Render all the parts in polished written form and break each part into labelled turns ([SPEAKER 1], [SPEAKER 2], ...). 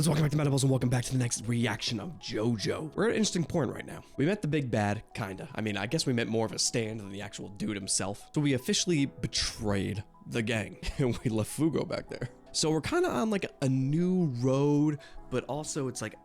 [SPEAKER 1] JOJO'S, welcome back to Metables and welcome back to the next reaction of JoJo. We're at an interesting point right now. We met the big bad, kinda. I mean, I guess we met more of a stand than the actual dude himself. So we officially betrayed the gang and we left Fugo back there. So we're kind of on like a new road, but also it's like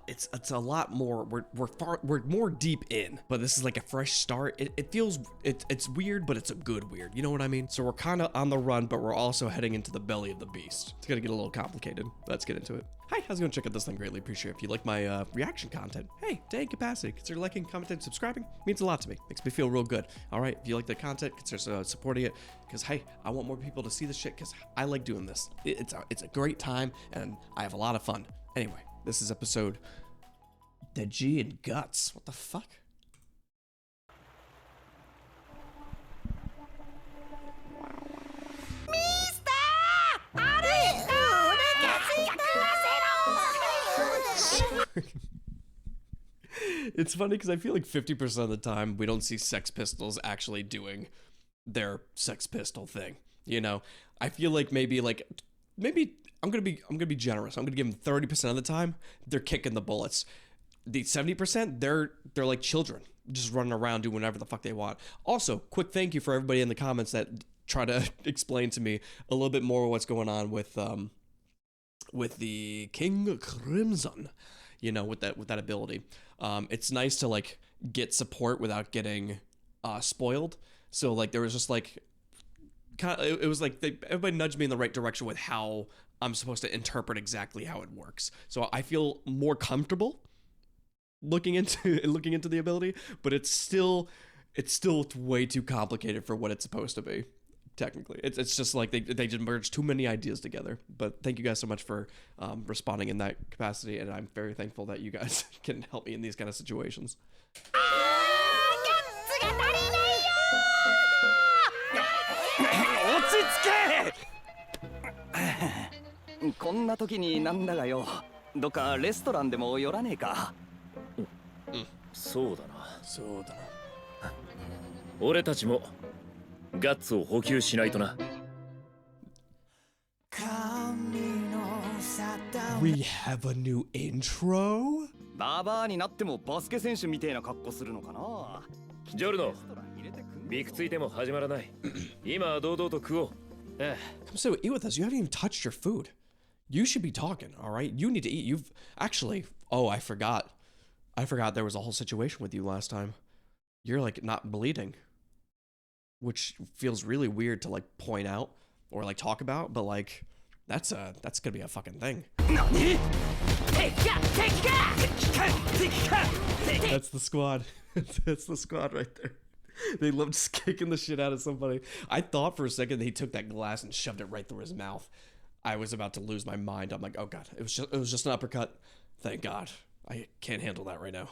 [SPEAKER 1] it's a lot more. We're more deep in, but this is like a fresh start. It feels it's weird, but it's a good weird. You know what I mean? So we're kind of on the run, but we're also heading into the belly of the beast. It's gonna get a little complicated. Let's get into it. Hi, how's it going? Check out this thing. Greatly appreciate it. If you like my reaction content, hey, to any capacity, consider liking, commenting, subscribing. It means a lot to me. Makes me feel real good. All right, if you like the content, consider supporting it. Because hey, I want more people to see this shit. Because I like doing this. It's a great time, and I have a lot of fun. Anyway. This is episode The G and Guts. What the fuck? It's funny because I feel like 50% of the time we don't see Sex Pistols actually doing their Sex Pistol thing. You know, I feel like maybe I'm gonna be generous. I'm gonna give them 30% of the time they're kicking the bullets. The 70% they're like children, just running around doing whatever the fuck they want. Also, quick thank you for everybody in the comments that try to explain to me a little bit more what's going on with the King Crimson. You know, with that ability. It's nice to like get support without getting spoiled. So like there was just like it was like everybody nudged me in the right direction with how I'm supposed to interpret exactly how it works. So I feel more comfortable looking into the ability, but it's still way too complicated for what it's supposed to be. Technically, it's just like they just merged too many ideas together. But thank you guys so much for responding in that capacity, and I'm very thankful that you guys can help me in these kind of situations.
[SPEAKER 2] こんな時になんだがよ、どっかレストランでも寄らねえか。
[SPEAKER 3] そうだな。そうだな。俺たちもガッツを補給しないとな。
[SPEAKER 1] We have a new intro?
[SPEAKER 2] ババアになってもバスケ選手みたいな格好するのかな。
[SPEAKER 3] ジョルノ、ビクついても始まらない。今は堂々と食おう。
[SPEAKER 1] Come sit eat with us. You haven't even touched your food. You should be talking, all right? You need to eat. You've actually, oh, I forgot there was a whole situation with you last time. You're like not bleeding, which feels really weird to like point out or like talk about, but like that's gonna be a fucking thing. That's the squad. That's the squad right there. They love just kicking the shit out of somebody. I thought for a second that he took that glass and shoved it right through his mouth. I was about to lose my mind. I'm like, oh god, it was just an uppercut. Thank God. I can't handle that right now.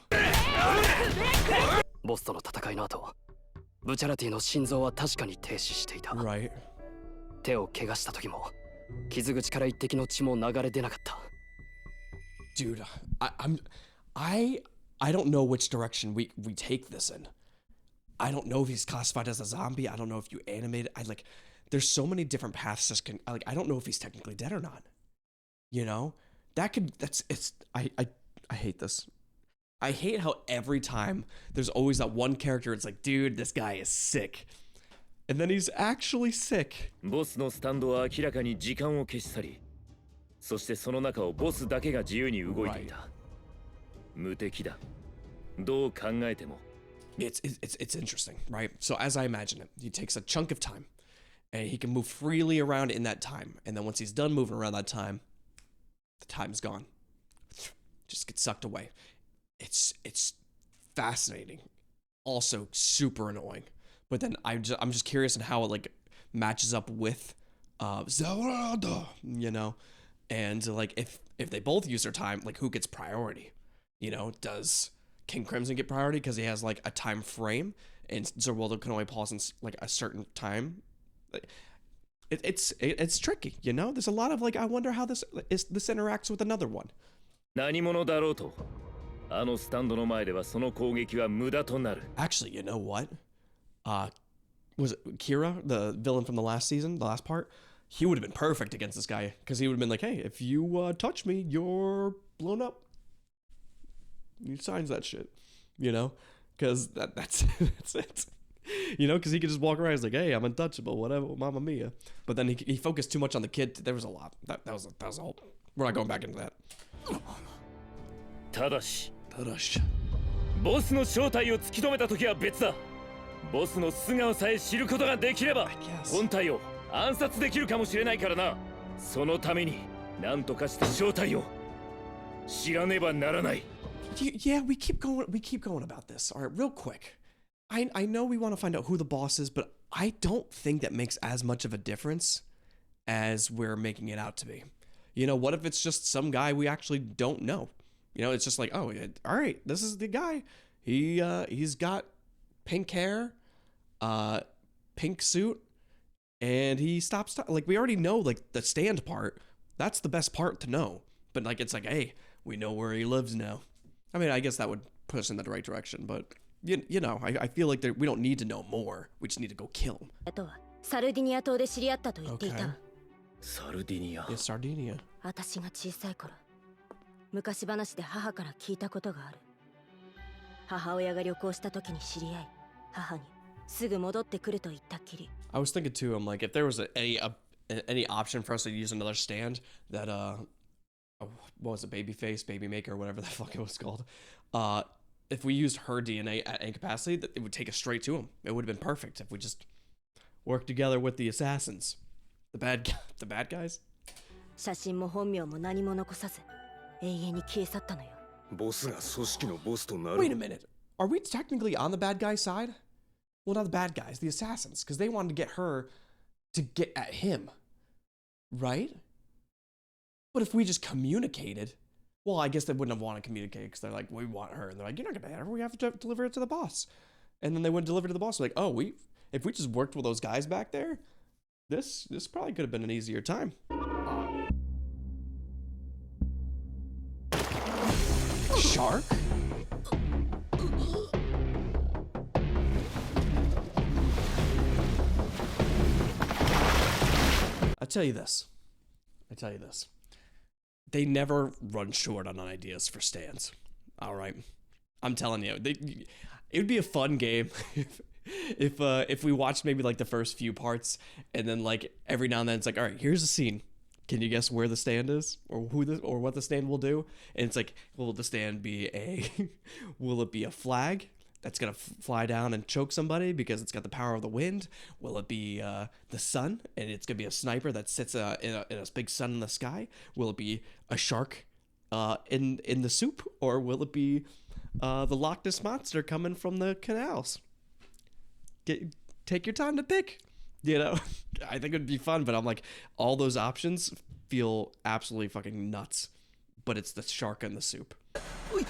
[SPEAKER 2] ボスとの戦いの後、ブチャラティの心臓は確かに停止していた。
[SPEAKER 1] Right.
[SPEAKER 2] 手を怪我した時も傷口から一滴の血も流れ出なかった。
[SPEAKER 1] Dude, I don't know which direction we take this in. I don't know if he's classified as a zombie. I don't know if you animate it. There's so many different paths this can, I don't know if he's technically dead or not. You know? I hate this. I hate how every time there's always that one character, it's like, dude, this guy is sick. And then he's actually sick.
[SPEAKER 3] ボスのスタンドは明らかに時間を消し去り、そしてその中をボスだけが自由に動いていた。無敵だ。どう考えても。
[SPEAKER 1] It's interesting, right? So as I imagine it, he takes a chunk of time and he can move freely around in that time. And then once he's done moving around that time, the time's gone. Just gets sucked away. It's fascinating. Also super annoying. But then I'm just curious on how it like matches up with Zelda, you know? And like if they both use their time, like who gets priority? You know, does King Crimson get priority because he has like a time frame, and Zerwilder can only pause in like a certain time? It's tricky, you know. There's a lot of like, I wonder how this interacts with another one.
[SPEAKER 3] 何者だろうと、あのスタンドの前ではその攻撃は無駄となる。
[SPEAKER 1] Actually, you know what? Was it Kira, the villain from the last season, the last part? he would have been perfect against this guy because he would have been like, hey, if you touch me, you're blown up. He signs that shit, you know, because that's that's it, you know, because he could just walk around. He's like, hey, I'm untouchable, whatever, mamma mia. But then he focused too much on the kid. There was a lot. That was a whole. We're not going back into that.
[SPEAKER 3] ただし
[SPEAKER 1] Tadash.
[SPEAKER 3] ボスの正体を突き止めた時は別だ。ボスの素顔さえ知ることができれば 本体を暗殺できるかもしれないからな。そのために何とかして正体を知らねばならない。
[SPEAKER 1] Yeah, we keep going about this. All right, real quick. I know we want to find out who the boss is, but I don't think that makes as much of a difference as we're making it out to be. You know, what if it's just some guy we actually don't know? You know, it's just like, oh, all right, this is the guy. He's got pink hair, pink suit, and he stops. Like, we already know, like, the stand part. That's the best part to know. But, like, it's like, hey, we know where he lives now. I mean, I guess that would put us in the right direction, but, you know, I feel like we don't need to know more. We just need to go kill him. Okay.
[SPEAKER 3] サルディニア島で知り合ったと言っていた。サルディニア。
[SPEAKER 1] Yeah, Sardinia.
[SPEAKER 4] 私が小さい頃、昔話で母から聞いたことがある。母親が旅行した時に知り合い、母にすぐ戻ってくると言ったっきり。
[SPEAKER 1] I was thinking too, I'm like, if there was any option for us to use another stand that, what was it, Babyface, Baby Maker, whatever the fuck it was called, if we used her DNA at incapacity, that it would take us straight to him. It would have been perfect if we just worked together with the assassins, the bad guys.
[SPEAKER 4] 写真も本名も何も残さず、永遠に消え去ったのよ。
[SPEAKER 3] ボスが組織のボスとなる。
[SPEAKER 1] Wait a minute, are we technically on the bad guy side? Well, not the bad guys, the assassins, because they wanted to get her to get at him, right? But if we just communicated, well, I guess they wouldn't have wanted to communicate because they're like, we want her. And they're like, you're not going to have her. We have to deliver it to the boss. And then they wouldn't deliver it to the boss. Like, oh, if we just worked with those guys back there, this probably could have been an easier time. Shark? I tell you this. They never run short on ideas for stands. All right, I'm telling you, it would be a fun game if we watched maybe like the first few parts, and then like every now and then it's like, all right, here's a scene. Can you guess where the stand is, or or what the stand will do? And it's like, will the stand be will it be a flag that's gonna fly down and choke somebody because it's got the power of the wind? Will it be the sun, and it's gonna be a sniper that sits in a big sun in the sky? Will it be a shark in the soup, or will it be the Loch Ness monster coming from the canals? Take your time to pick. You know, I think it'd be fun, but I'm like, all those options feel absolutely fucking nuts. But it's the shark in the soup.
[SPEAKER 2] い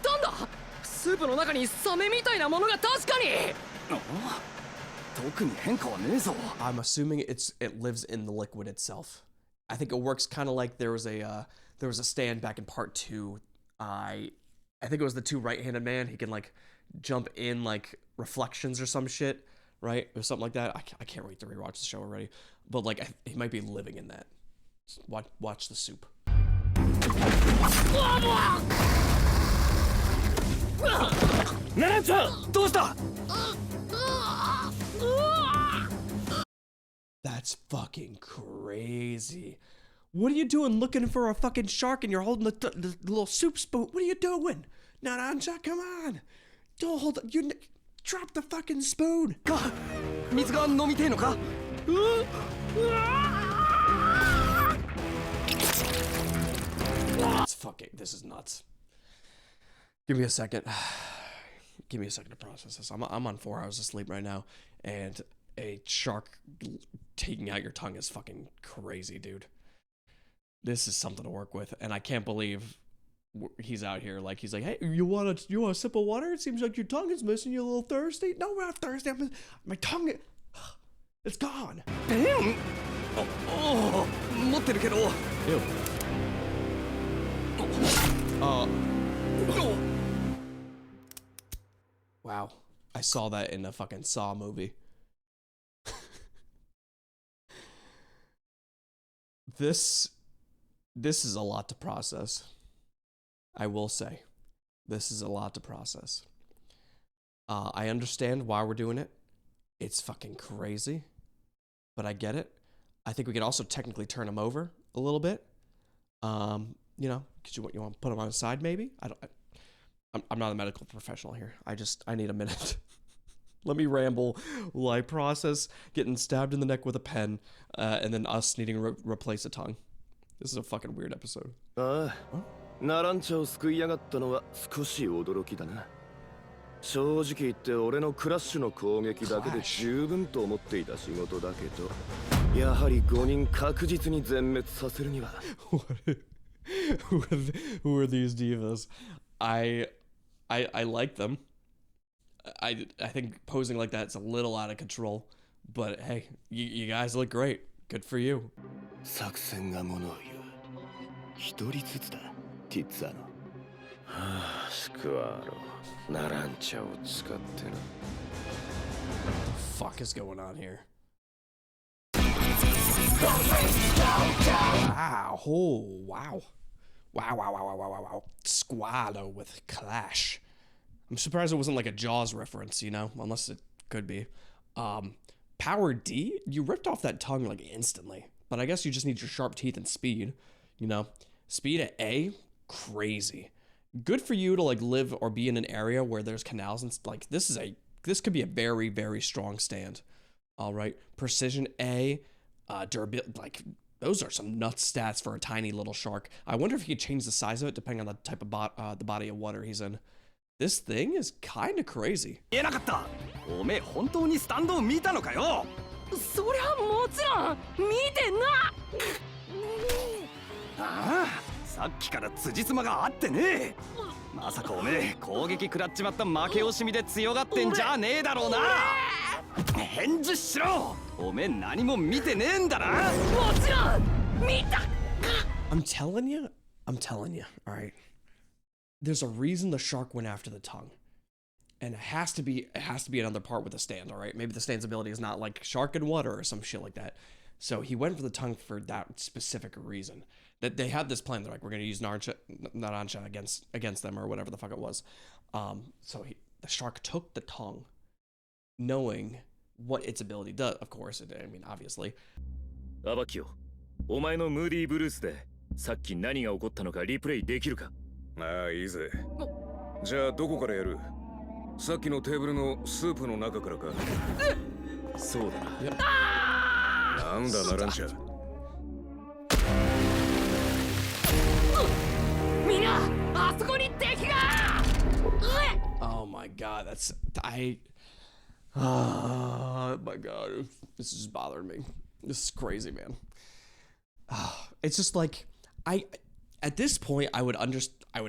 [SPEAKER 2] たんだ。スープの中にサメみたいなものが確かに。特に変化はねえぞ。
[SPEAKER 1] I'm assuming it lives in the liquid itself. I think it works kind of like there was a stand back in part 2. I think it was the two right-handed man. He can like jump in like reflections or some shit, right? Or something like that. I can't wait to rewatch the show already. But like he might be living in that. Watch the soup.
[SPEAKER 3] Narancia!
[SPEAKER 2] どうした？
[SPEAKER 1] That's fucking crazy. What are you doing looking for a fucking shark and you're holding the little soup spoon? What are you doing? Narancia, come on. Don't hold it. You drop the fucking spoon.
[SPEAKER 2] 水が飲みてえのか？
[SPEAKER 1] This is nuts. Give me a second. Give me a second to process this. I'm on 4 hours of sleep right now, and a shark taking out your tongue is fucking crazy, dude. This is something to work with, and I can't believe he's out here like he's like, hey, you want a sip of water? It seems like your tongue is missing. You a little thirsty? No, we're not thirsty. My tongue, it's gone.
[SPEAKER 2] 持ってるけど。
[SPEAKER 1] Ew. Wow. I saw that in a fucking Saw movie. This is a lot to process. I will say, this is a lot to process. I understand why we're doing it. It's fucking crazy, but I get it. I think we could also technically turn him over a little bit. You know, cause you want to put him on his side, maybe. I'm not a medical professional here. I need a minute. Let me ramble while I process getting stabbed in the neck with a pen, and then us needing to replace a tongue. This is a fucking weird episode.
[SPEAKER 5] Narancia を救い上がったのは少し驚きだな。正直言って俺のクラッシュの攻撃だけで十分と思っていた仕事だけど、やはり5人確実に全滅させるには。
[SPEAKER 1] Who are these divas? I like them. I think posing like that's a little out of control, but hey, you guys look great. Good for you.
[SPEAKER 5] 作戦がものを言う。一人ずつだ、ティッツァの。はあ、スクワーロ、ナランチャを使ってな。
[SPEAKER 1] Fuck is going on here? Wow! Oh, wow! Wow! Squalo with Clash. I'm surprised it wasn't like a JOJO'S reference, you know, unless it could be. Power D? You ripped off that tongue like instantly, but I guess you just need your sharp teeth and speed, you know. Speed at A? Crazy. Good for you to like live or be in an area where there's canals and like this could be a very, very strong stand. All right. Precision A, durability, like those are some nuts stats for a tiny little shark. I wonder if he could change the size of it depending on the type of the body of water he's in. This thing is kind of crazy.
[SPEAKER 2] 言えなかった。おめえ本当にスタンドを見たのかよ。
[SPEAKER 6] そりゃもちろん見てな。
[SPEAKER 2] ああ、さっきから辻褄が合ってねえ。まさかおめえ攻撃食らっちまった負け惜しみで強がってんじゃねえだろうな。返事しろ。おめえ何も見てねえんだな。
[SPEAKER 6] もちろん見た。
[SPEAKER 1] I'm telling you, all right. There's a reason the shark went after the tongue. And it has to be another part with the stand, all right? Maybe the stand's ability is not like shark in water or some shit like that. So he went for the tongue for that specific reason. That they had this plan, they're like, we're gonna use Narancia against them or whatever the fuck it was. So the shark took the tongue, knowing what its ability does, of course, I mean, obviously.
[SPEAKER 3] アバキオ、お前のムーディーブルースでさっき何が起こったのかリプレイできるか？
[SPEAKER 5] ああ、いいぜ。じゃあどこからやる？さっきのテーブルのスープの中からか。
[SPEAKER 3] そうだな。
[SPEAKER 5] なんだナランチャ。
[SPEAKER 6] みんな、あそこに敵が。
[SPEAKER 1] Oh my god, oh my god, this is bothering me. This is crazy, man. It's just like, at this point, I would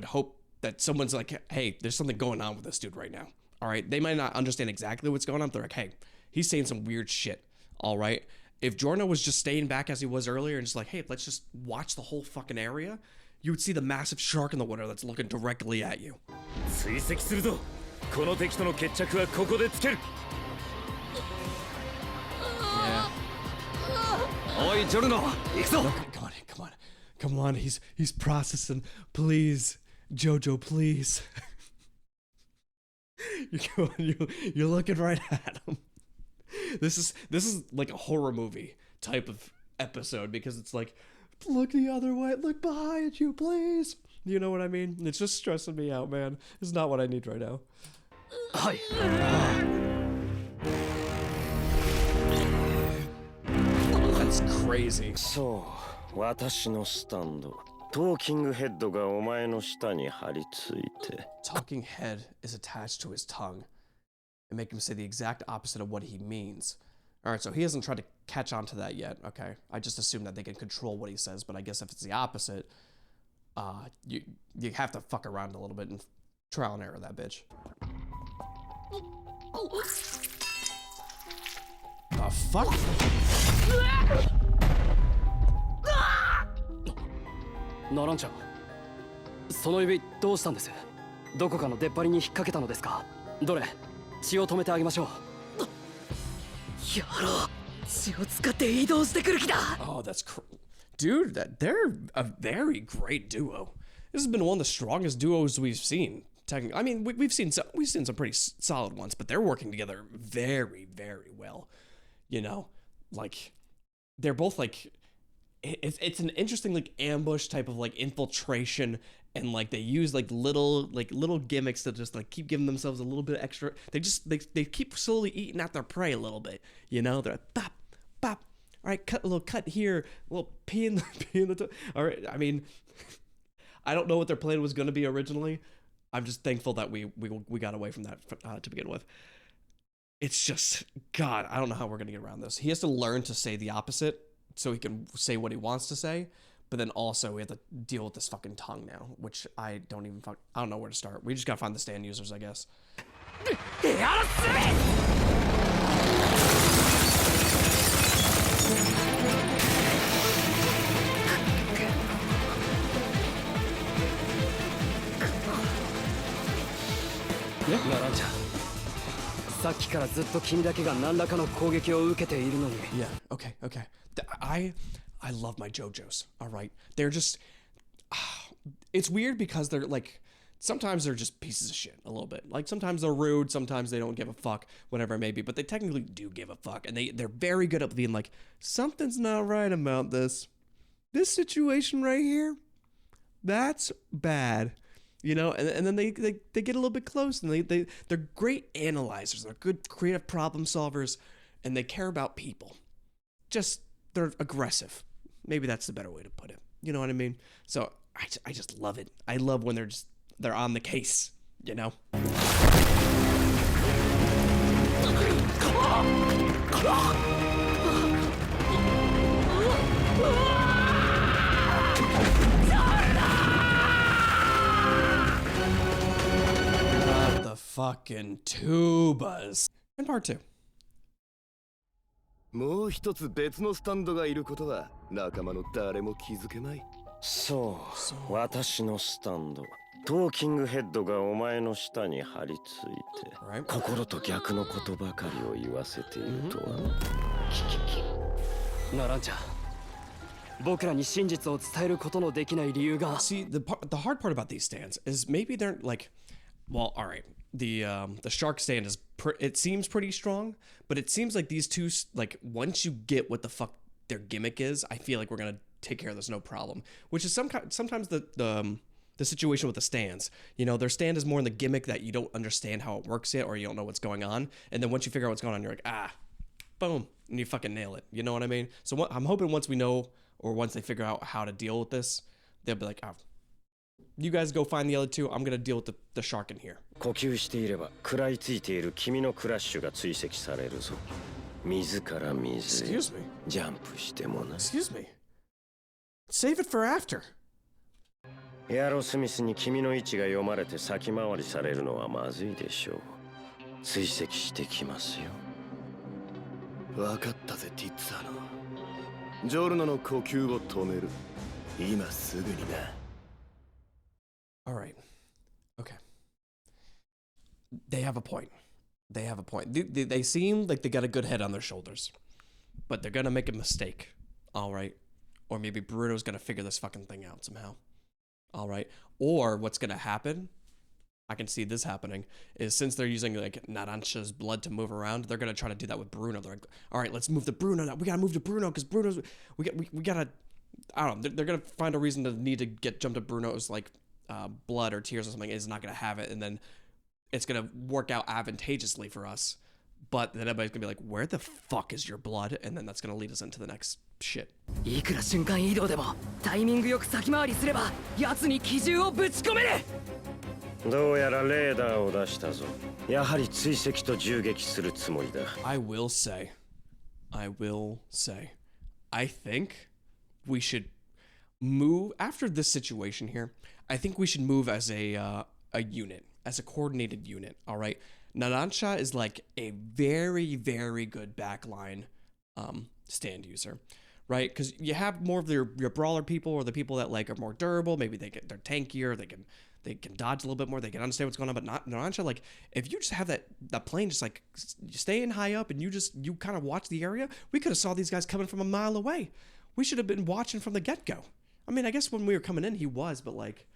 [SPEAKER 1] hope that someone's like, hey, there's something going on with this dude right now. All right. They might not understand exactly what's going on. They're like, hey, he's saying some weird shit. All right. If Jorno was just staying back as he was earlier and just like, hey, let's just watch the whole fucking area, you would see the massive shark in the water that's looking directly at you.
[SPEAKER 3] 追跡するぞ。この敵との決着はここでつける。
[SPEAKER 2] おいジョルノ、行くぞ。
[SPEAKER 1] Come on, he's processing. Please, JoJo, please. You're looking right at him. This is like a horror movie type of episode because it's like, look the other way, look behind you, please. You know what I mean? It's just stressing me out, man. It's not what I need right now.
[SPEAKER 2] はい。
[SPEAKER 1] That's crazy.
[SPEAKER 5] そう、私のスタンド。トーキングヘッドがお前の下に張り付いて。
[SPEAKER 1] Talking head is attached to his tongue and make him say the exact opposite of what he means. All right, so he hasn't tried to catch on to that yet. Okay, I just assume that they can control what he says, but I guess if it's the opposite, you have to fuck around a little bit and trial and error that bitch. The fuck?
[SPEAKER 7] ナランチャ、その指どうしたんです？どこかの出っ張りに引っ掛けたのですか？どれ、血を止めてあげましょう。
[SPEAKER 6] やろう、血を使って移動してくる気だ。
[SPEAKER 1] Oh, that's Dude, they're a very great duo. This has been one of the strongest duos we've seen. I mean, we've seen some pretty solid ones, but they're working together very, very well. You know, like they're both like it's an interesting like ambush type of like infiltration, and like they use like little gimmicks to just like keep giving themselves a little bit extra. They keep slowly eating at their prey a little bit. You know, they're like bop bop. All right, a little cut here, a little pee in the all right. I mean, I don't know what their plan was going to be originally. I'm just thankful that we got away from that to begin with. It's just, God, I don't know how we're going to get around this. He has to learn to say the opposite so he can say what he wants to say, but then also we have to deal with this fucking tongue now, which I don't know where to start. We just got to find the stand users, I guess.
[SPEAKER 7] ナランチャ、さっきからずっと君だけが何らかの攻撃を受けているのに。
[SPEAKER 1] Yeah, okay. I love my JOJO'S, all right? They're just, it's weird because they're like, sometimes they're just pieces of shit a little bit. Like sometimes they're rude, sometimes they don't give a fuck, whatever it may be, but they technically do give a fuck. And they're very good at being like, something's not right about this. This situation right here, that's bad. You know, and then they get a little bit close, and they're great analyzers. They're good creative problem solvers, and they care about people. Just, they're aggressive. Maybe that's the better way to put it. You know what I mean? So I just love it. I love when they're on the case, you know? Fucking tubas. In part 2.
[SPEAKER 5] もう一つ別のスタンドがいることは仲間の誰も気づけまい。
[SPEAKER 8] そう、私のスタンド。トーキングヘッドがお前の下に張り付いて、心と逆のことばかりを言わせているとは。
[SPEAKER 7] ナランチャ、僕らに真実を伝えることのできない理由が。
[SPEAKER 1] See, the hard part about these stands is maybe they're like, well, all right. The shark stand is it seems pretty strong, but it seems like these two, like once you get what the fuck their gimmick is, I feel like we're gonna take care of this no problem. Which is sometimes the situation with the stands. You know, their stand is more in the gimmick that you don't understand how it works yet, or you don't know what's going on, and then once you figure out what's going on, you're like, boom, and you fucking nail it. You know what I mean? So I'm hoping once we know, or once they figure out how to deal with this, they'll be like, you guys go find the other two. I'm gonna deal with the shark in here.
[SPEAKER 8] 呼吸していれば食らいついている君のクラッシュが追跡されるぞ。水から水へ。ジャンプしてもな。
[SPEAKER 1] Excuse me. Save it for after.
[SPEAKER 8] エアロスミスに君の位置が読まれて先回りされるのはまずいでしょう。追跡してきますよ。
[SPEAKER 5] わかったぜ、ティッツァーノ。ジョルノの呼吸を止める。今すぐにな。
[SPEAKER 1] All right. Okay. They have a point. They seem like they got a good head on their shoulders. But they're gonna make a mistake. All right. Or maybe Bruno's gonna figure this fucking thing out somehow. All right. Or what's gonna happen, I can see this happening, is since they're using like Narancia's blood to move around, they're gonna try to do that with Bruno. They're like, all right, let's move to Bruno now. We gotta move to Bruno because Bruno's, we gotta, I don't know. They're gonna find a reason to need to get jumped to Bruno's like blood or tears or something. Is not gonna have it, and then it's gonna work out advantageously for us. But then everybody's gonna be like, where the fuck is your blood? And then that's gonna lead us into the next shit.
[SPEAKER 6] いくら瞬間移動でもタイミングよく先回りすれば奴に機銃をぶち込める。
[SPEAKER 8] どうやらレーダーを出したぞ。やはり追跡と銃撃するつもりだ。
[SPEAKER 1] I will say, I think we should move after this situation here. I think we should move as a unit, as a coordinated unit. All right, Narancia is like a very, very good backline stand user, right? Because you have more of your brawler people, or the people that like are more durable. Maybe they're tankier. They can dodge a little bit more. They can understand what's going on. But not Narancia. Like if you just have that plane just like staying high up and you kind of watch the area, we could have saw these guys coming from a mile away. We should have been watching from the get-go. I mean, I guess when we were coming in, he was, but like,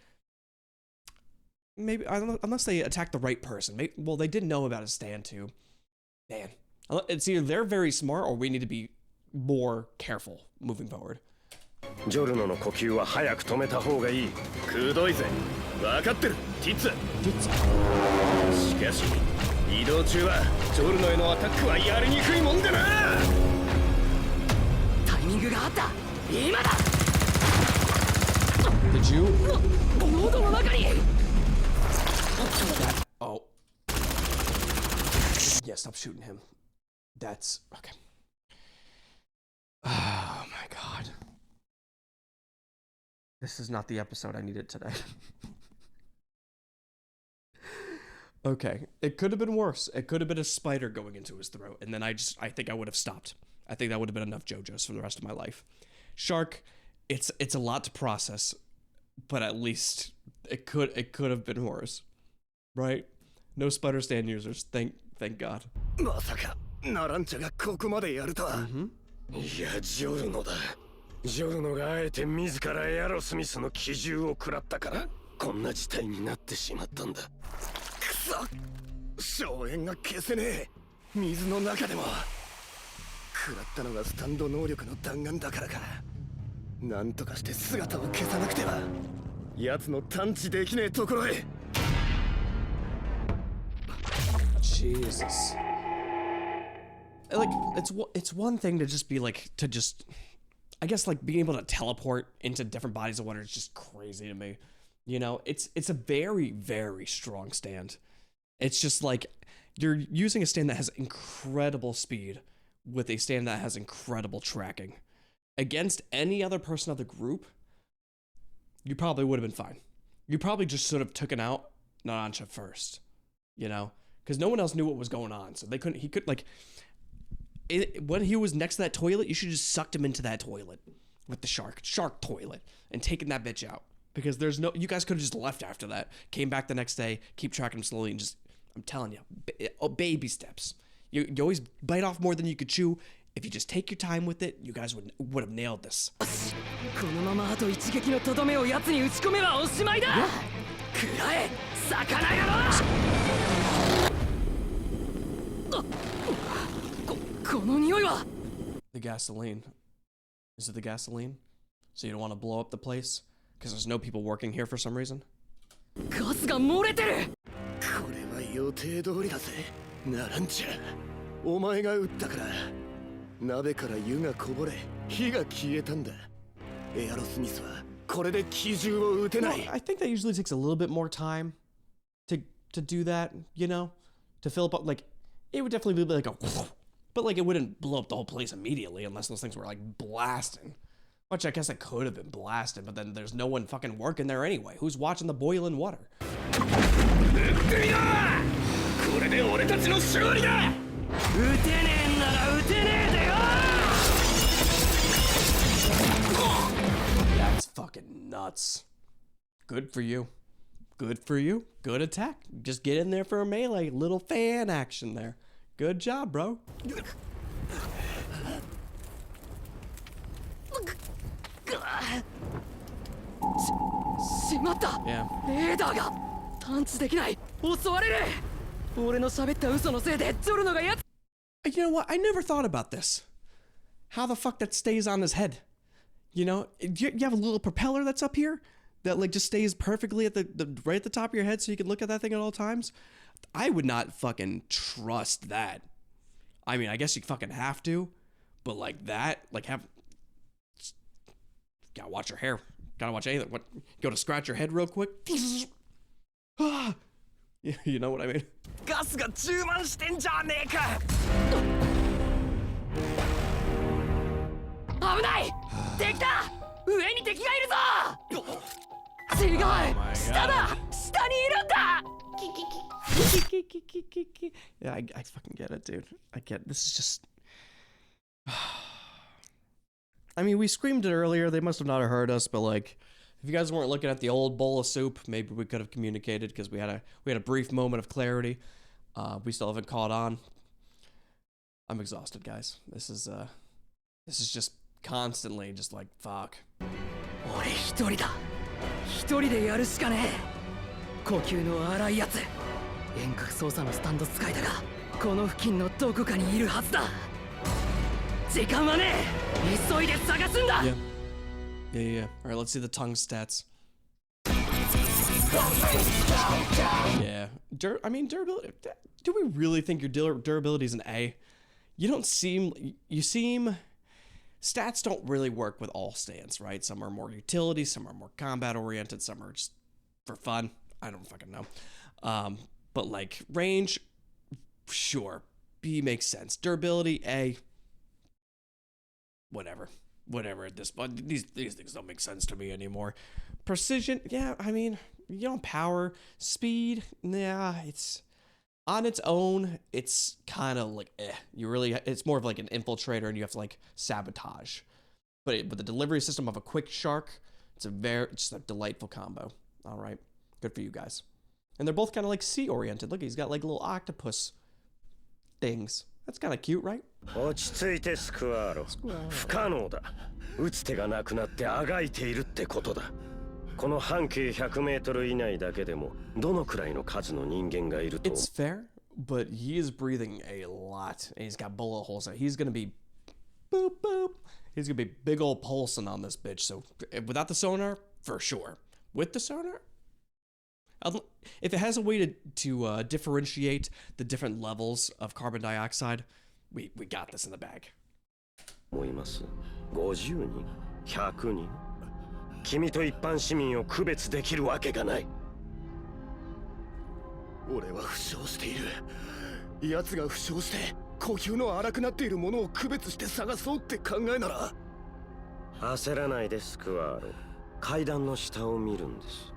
[SPEAKER 1] maybe, unless they attacked the right person. Maybe, well, they did know about his stand too. Man, it's either they're very smart or we need to be more careful moving forward.
[SPEAKER 8] ジョルノの呼吸は早く止めた方がいい。くどいぜ。分かってる、ティッツ。しかし、移動中はジョルノへのアタックはやりにくいもんだな。
[SPEAKER 6] タイミングがあった。今だ。
[SPEAKER 1] Did you?
[SPEAKER 6] 喉の中に。
[SPEAKER 1] Oh. Yeah, stop shooting him. That's okay. Oh my god. This is not the episode I needed today. Okay, it could have been worse. It could have been a spider going into his throat, and then I think I would have stopped. I think that would have been enough JoJo's for the rest of my life. Shark, it's a lot to process, but at least it could have been worse, right? No spider stand users. Thank God.
[SPEAKER 5] まさかナランチャがここまでやるとは。
[SPEAKER 8] いや、ジョルノだ。ジョルノがあえて自らエアロスミスの奇獣を食らったからこんな事態になってしまったんだ。
[SPEAKER 5] くそ、硝煙が消せねえ。水の中でも食らったのがスタンド能力の弾丸だからか。なんとかして姿を消さなくては。奴の探知できねえところへ。
[SPEAKER 1] Jesus. Like, it's one thing to just be like, I guess like being able to teleport into different bodies of water is just crazy to me. You know, it's a very, very strong stand. It's just like you're using a stand that has incredible speed with a stand that has incredible tracking. Against any other person of the group, you probably would have been fine. You probably just sort of taken out Narancia first, you know? Because no one else knew what was going on, so he could like, when he was next to that toilet, you should just sucked him into that toilet with the shark toilet and taken that bitch out. Because you guys could have just left after that, came back the next day, keep tracking him slowly, and just, I'm telling you, baby steps. You always bite off more than you could chew. If you just take your time with it, you guys would have nailed this.
[SPEAKER 6] このままあと一撃のとどめを奴に打ち込めばおしまいだ。食らえ、魚野郎。この匂いは
[SPEAKER 1] The gasoline. Is it the gasoline? So you don't want to blow up the place? Because there's no people working here for some reason?
[SPEAKER 6] ガスが漏れてる。
[SPEAKER 5] これは予定通りだぜ。ナランチャ、お前が撃ったから鍋から湯がこぼれ火が消えたんだ。エアロスミスはこれで機銃を撃てない。
[SPEAKER 1] I think that usually takes a little bit more time to do that, you know? To fill up, like, it would definitely be like a, but like it wouldn't blow up the whole place immediately unless those things were like blasting. Which I guess it could have been blasted, but then there's no one fucking working there anyway. Who's watching the boiling water?
[SPEAKER 8] これで俺たちの勝利だ。
[SPEAKER 6] 撃てねえんなら撃てねえでよ。
[SPEAKER 1] That's fucking nuts. Good for you. Good for you. Good attack. Just get in there for a melee. Little fan action there. Good job, bro.
[SPEAKER 6] しまった。
[SPEAKER 1] Yeah.
[SPEAKER 6] レーダーが探知できない。襲われる。俺の喋った嘘のせいでジョルノがやつ。
[SPEAKER 1] You know what? I never thought about this. How the fuck that stays on his head? You know, you have a little propeller that's up here that like just stays perfectly at the right at the top of your head so you can look at that thing at all times. I would not fucking trust that. I mean, I guess you fucking have to, but like that, like gotta watch your hair. Gotta watch anything. What? Go to scratch your head real quick. You know what I mean?
[SPEAKER 2] ガスが充満してんじゃねえか。
[SPEAKER 6] 危ない。敵だ。上に敵がいるぞ。違う。下だ。下にいるんだ。
[SPEAKER 1] Yeah, I fucking get it, dude. I get it. This is just. I mean, we screamed it earlier. They must have not heard us, but like, if you guys weren't looking at the old bowl of soup, maybe we could have communicated because we had a brief moment of clarity. We still haven't caught on. I'm exhausted, guys. This is just constantly just like, fuck.
[SPEAKER 6] 俺一人だ。一人でやるしかねえ。呼吸の荒いやつ。遠隔操作のスタンド使いだが、この付近のどこかにいるはずだ。時間はねえ。急いで探すんだ。
[SPEAKER 1] Yeah. All right, let's see the tongue stats. Yeah. I mean, durability. Do we really think your durability is an A? You seem. Stats don't really work with all stands, right? Some are more utility, some are more combat oriented, some are just for fun. I don't fucking know. But like range, sure. B makes sense. Durability, A. Whatever at this point. These things don't make sense to me anymore. Precision, yeah, I mean, you know, power, speed, yeah, it's on its own, it's kind of like it's more of like an infiltrator and you have to like sabotage. But with the delivery system of a quick shark, it's just a delightful combo. All right, good for you guys. And they're both kind of like sea oriented. Look, he's got like little octopus things. That's kind of cute, right?
[SPEAKER 8] 落ち着いてスクワーロ。不可能だ。打つ手がなくなってあがいているってことだ。この半径100メートル以内だけでもどのくらいの数の人間がいると。
[SPEAKER 1] It's fair, but he is breathing a lot, and he's got bullet holes. So he's gonna be boop boop. He's gonna be big old pulsing on this bitch. So without the sonar, for sure. With the sonar, if it has a way to differentiate the different levels of carbon dioxide, we got this in the bag.
[SPEAKER 8] 思います。50人、100人。君と一般市民を区別できるわけがない。
[SPEAKER 5] 俺は負傷している。奴が負傷して呼吸の荒くなっているものを区別して探そうって考えなら。
[SPEAKER 8] 焦らないでスクワーロ。階段の下を見るんです。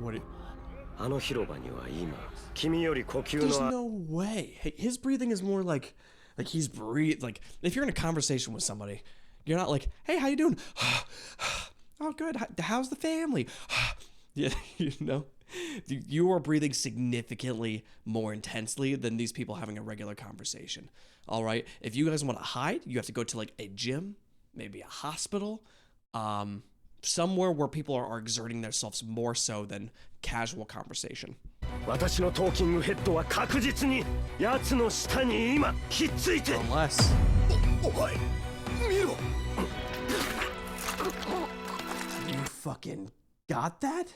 [SPEAKER 8] あの広場には今、君より呼吸の。
[SPEAKER 1] There's no way. His breathing is more like he's like if you're in a conversation with somebody, you're not like, hey, how you doing? Oh, good. How's the family? Yeah, you know, you are breathing significantly more intensely than these people having a regular conversation. All right. If you guys want to hide, you have to go to like a gym, maybe a hospital, somewhere where people are exerting themselves more so than casual conversation.
[SPEAKER 8] 私のトーキングヘッドは確実に奴の下に今ひっついて。
[SPEAKER 1] Unless.
[SPEAKER 5] お前、見ろ。
[SPEAKER 1] You fucking got that?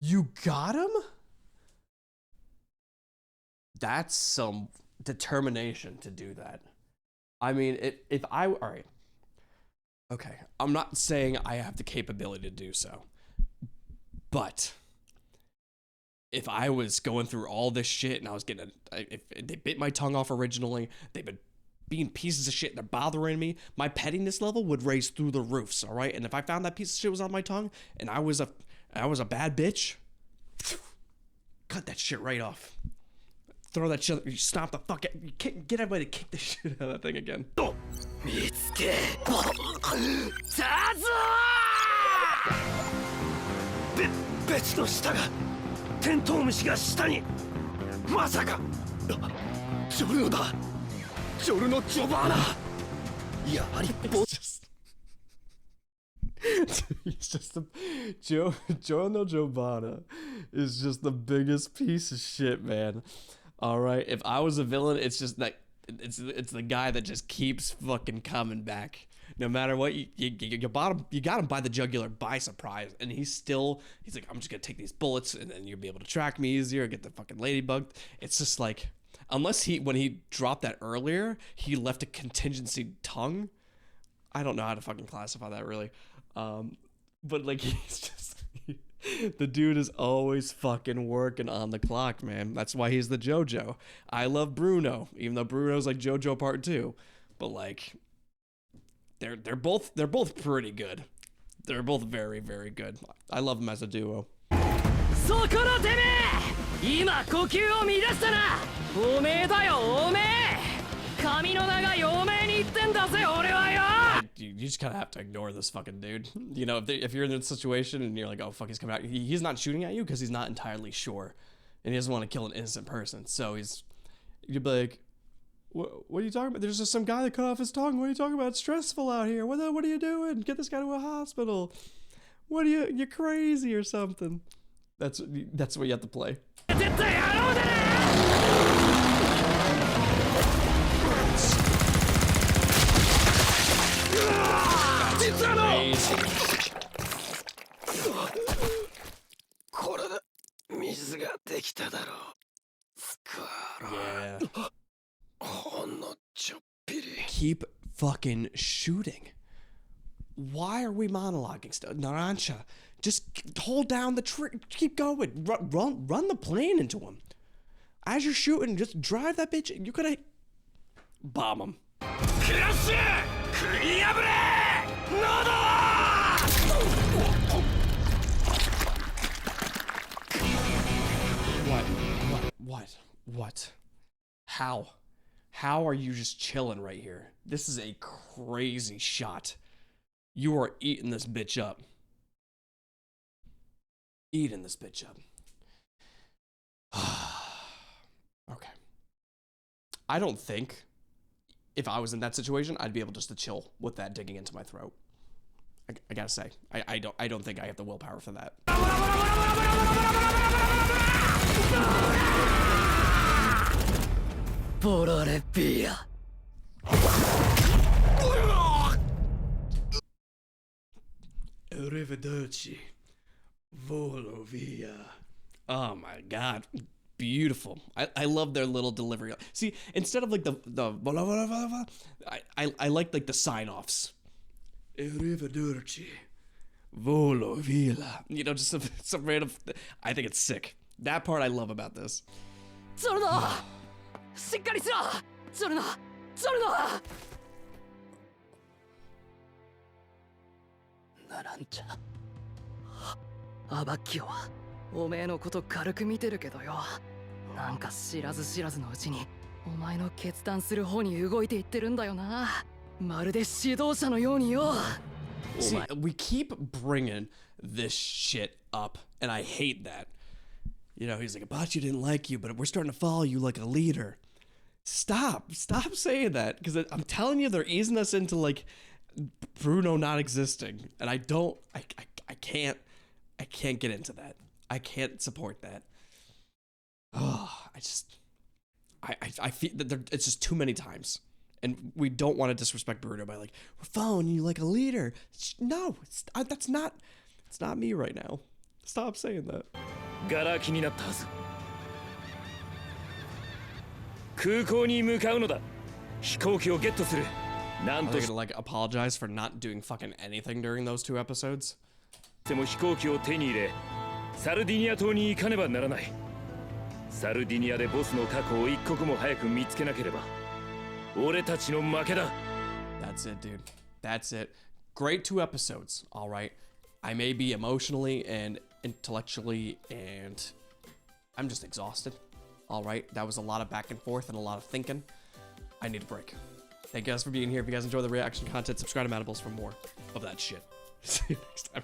[SPEAKER 1] You got him? That's some determination to do that. I mean, if I, all right. Okay, I'm not saying I have the capability to do so, but if I was going through all this shit and I was getting, if they bit my tongue off originally, they've been being pieces of shit and they're bothering me, my pettiness level would raise through the roofs, all right? And if I found that piece of shit was on my tongue and I was a bad bitch, cut that shit right off. Throw that shit, you stop the fuck out, you get everybody to kick the shit out of that thing again.
[SPEAKER 6] 見つけたぞ
[SPEAKER 8] ー。別の下がテントウムシが下に。まさか
[SPEAKER 5] ジョルノだ。ジョルノ・ジョバーナ。やはり
[SPEAKER 1] He's just Giorno Giovanna is just the biggest piece of shit, man. All right, if I was a villain, it's just that it's the guy that just keeps fucking coming back. No matter what, you got him by the jugular by surprise, and he's like, I'm just gonna take these bullets, and then you'll be able to track me easier, get the fucking ladybug. It's just like, unless when he dropped that earlier, he left a contingency tongue. I don't know how to fucking classify that really. But like he's just the dude is always fucking working on the clock, man. That's why he's the JoJo. I love Bruno, even though Bruno's like JoJo Part 2. But like they're both pretty good. They're both very, very good. I love them as a duo.
[SPEAKER 6] そこのてめえ今呼吸を乱したなおめえだよおめえ髪の長いおめえに言ってんだぜ俺はよ
[SPEAKER 1] You just kind of have to ignore this fucking dude. You know, if you're in a situation and you're like, oh, fuck, he's coming out. He's not shooting at you because he's not entirely sure. And he doesn't want to kill an innocent person. So you'd be like, What are you talking about? There's just some guy that cut off his tongue. What are you talking about? It's stressful out here. What are you doing? Get this guy to a hospital. You're crazy or something. That's what you have to play. Yeah. Keep fucking shooting. Why are we monologuing still? Narancia, just hold down the trigger. Keep going. Run the plane into him. As you're shooting, just drive that bitch. You could bomb him. What? How are you just chilling right here? This is a crazy shot. You are eating this bitch up. Eating this bitch up. Okay. I don't think if I was in that situation, I'd be able just to chill with that digging into my throat. I gotta say, I don't think I have the willpower for that. Arrivederci. Volo via. Oh my god. Beautiful. I love their little delivery. See, instead of like the I like the sign offs. Arrivederci. Volo via. You know, just some random. I think it's sick. That part I love about this.
[SPEAKER 6] Narancia. アバッキオはおめえのこと軽く見てるけどよ。なんか知らず知らずのうちにお前の決断する方に動いていってるんだよな。まるで指導者のようによ。
[SPEAKER 1] See, we keep bringing this shit up, and I hate that. You know, he's like, Abachi didn't like you, but we're starting to follow you like a leader. Stop saying that, because I'm telling you, they're easing us into like Bruno not existing, and I can't get into that. I can't support that. Oh, I feel that it's just too many times, and we don't want to disrespect Bruno by like, we're following you like a leader. No, it's not me right now. Stop saying that.
[SPEAKER 3] ガラ気になったはず。空港に向かうのだ。飛行機をゲットする。なんと
[SPEAKER 1] Are they gonna like apologize for not doing fucking anything during those 2 episodes?
[SPEAKER 3] しても飛行機を手に入れ、サルディニア島に行かねばならない。サルディニアでボスの過去を一刻も早く見つけなければ、俺たちの負けだ。
[SPEAKER 1] That's it, dude. That's it. Great 2 episodes, all right? I may be emotionally and intellectually, and I'm just exhausted, all right? That was a lot of back and forth and a lot of thinking. I need a break. Thank you guys for being here. If you guys enjoy the reaction content, subscribe to Manables for more of that shit. See you next time.